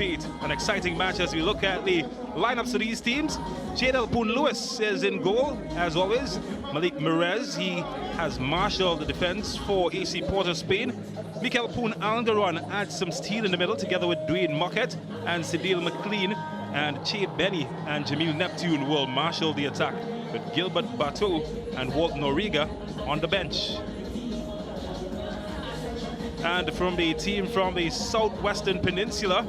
anticipate an exciting match as we look at the lineups of these teams. Jadel Poon-Lewis is in goal, as always. Malik Merez, he has marshaled the defense for AC Port of Spain. Mikel Poon-Algaron adds some steel in the middle, together with Dwayne Muckett and Cedile McLean. And Che Benny and Jamil Neptune will marshal the attack, with Gilbert Bateau and Walt Noriga on the bench. And from the team from the Southwestern Peninsula,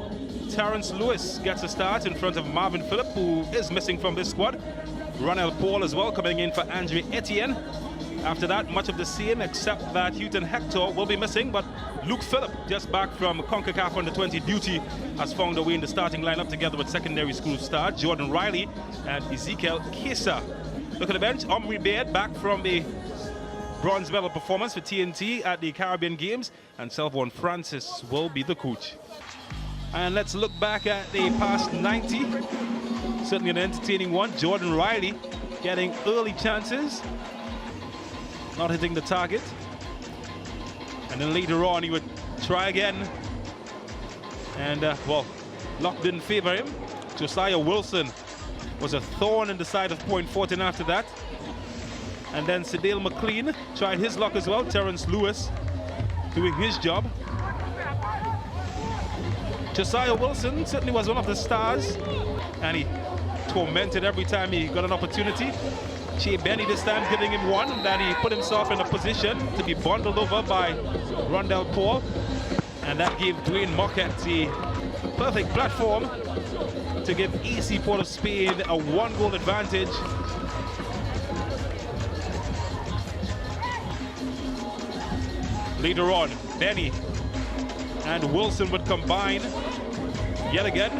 Terrence Lewis gets a start in front of Marvin Phillip, who is missing from this squad. Ronald Paul as well coming in for Andre Etienne. After that, much of the same, except that Houghton Hector will be missing, but Luke Phillip, just back from CONCACAF Under-20 duty, has found a way in the starting lineup together with secondary school star Jordan Riley and Ezekiel Kesa. Look at the bench, Omri Baird back from the bronze medal performance for TNT at the Caribbean Games, and Selvon Francis will be the coach. And let's look back at the past 90. Certainly an entertaining one. Jordan Riley getting early chances, not hitting the target. And then later on he would try again. And well, luck didn't favor him. Josiah Wilson was a thorn in the side of Point Fortin after that. And then Cedile McLean tried his luck as well. Terrence Lewis doing his job. Josiah Wilson certainly was one of the stars, and he tormented every time he got an opportunity. Che Benny this time giving him one, then he put himself in a position to be bundled over by Rondell Paul, and that gave Dwayne Muckett the perfect platform to give AC Port of Spain a 1-goal advantage. Later on, Benny and Wilson would combine yet again.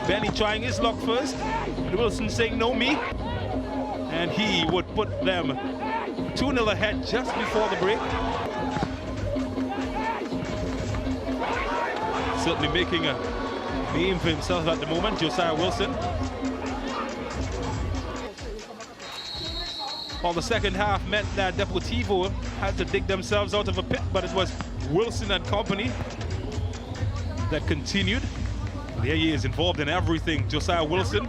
Benny trying his luck first, and Wilson saying no me. And he would put them 2-0 ahead just before the break. Certainly making a name for himself at the moment, Josiah Wilson. Well, the second half meant that Deportivo had to dig themselves out of a pit, but it was Wilson and company that continued. There he is, involved in everything. Josiah Wilson,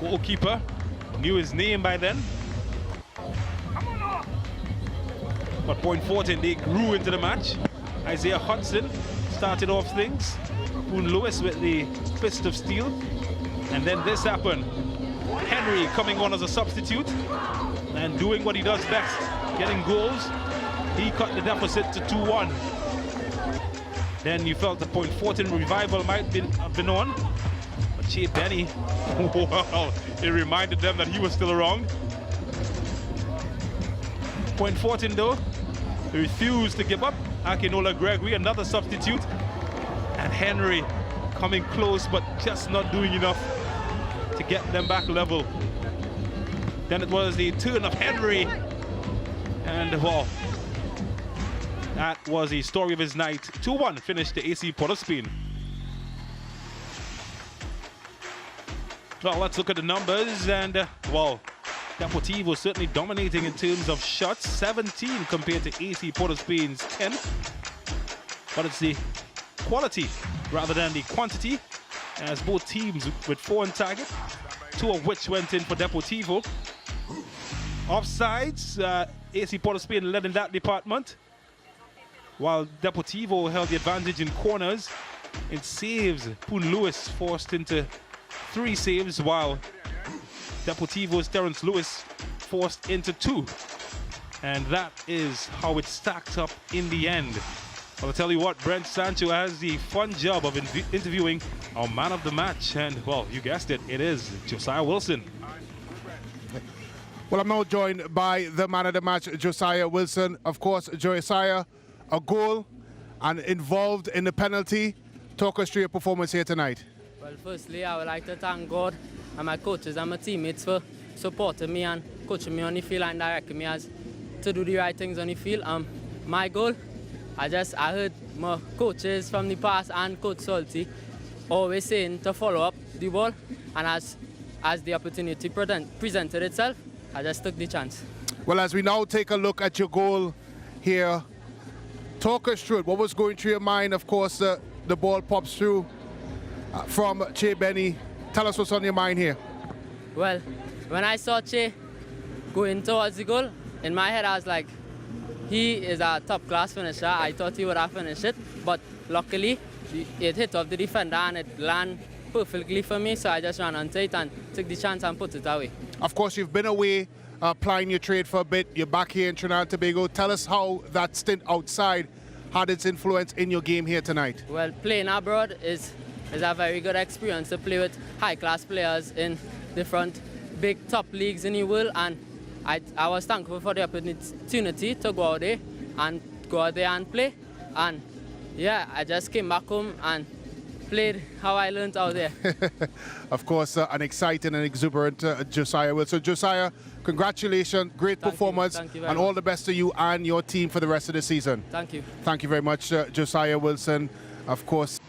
goalkeeper, knew his name by then. But Point Fortin, they grew into the match. Isaiah Hudson started off things. Poon-Lewis with the fist of steel. And then this happened. Henry coming on as a substitute and doing what he does best, getting goals. He cut the deficit to 2-1. Then you felt the Point Fortin revival might have been on, but Che Benny, well, it reminded them that he was still around. Point Fortin though, refused to give up. Akinola Gregory, another substitute, and Henry coming close but just not doing enough to get them back level. Then it was the turn of Henry, and well, that was the story of his night. 2-1 finished the AC Port of Spain. Well, let's look at the numbers, and well, Deportivo certainly dominating in terms of shots, 17 compared to AC Port of Spain's 10. But it's the quality rather than the quantity, as both teams with 4 on target, 2 of which went in for Deportivo. Offsides, AC Port of Spain led in that department, while Deportivo held the advantage in corners. In saves, Poon-Lewis forced into 3 saves, while Deportivo's Terrence Lewis forced into 2. And that is how it stacked up in the end. Well, I'll tell you what, Brent Sancho has the fun job of interviewing our man of the match. And, well, you guessed it, it is Josiah Wilson. Well, I'm now joined by the man of the match, Josiah Wilson. Of course, Josiah, a goal and involved in the penalty. Talk us through your performance here tonight. Well, firstly, I would like to thank God and my coaches and my teammates for supporting me and coaching me on the field and directing me as to do the right things on the field. My goal, I heard my coaches from the past and Coach Salty always saying to follow up the ball, and as the opportunity presented itself, I just took the chance. Well, as we now take a look at your goal here, talk us through it. What was going through your mind? Of course, the ball pops through from Che Benny. Tell us what's on your mind here. Well, when I saw Che going towards the goal, in my head I was like, he is a top-class finisher. I thought he would have finished it, but luckily it hit off the defender and it landed perfectly for me, so I just ran onto it and took the chance and put it away. Of course, you've been away plying your trade for a bit. You're back here in Trinidad and Tobago. Tell us how that stint outside had its influence in your game here tonight. Well, playing abroad is a very good experience to play with high-class players in different big top leagues in the world, and I was thankful for the opportunity to go out there and play. And yeah, I just came back home and played how I learned out there. Of course, an exciting and exuberant Josiah Wilson. Josiah, congratulations, great performance, Thank you and all the best to you and your team for the rest of the season. Thank you. Thank you very much, Josiah Wilson. Of course.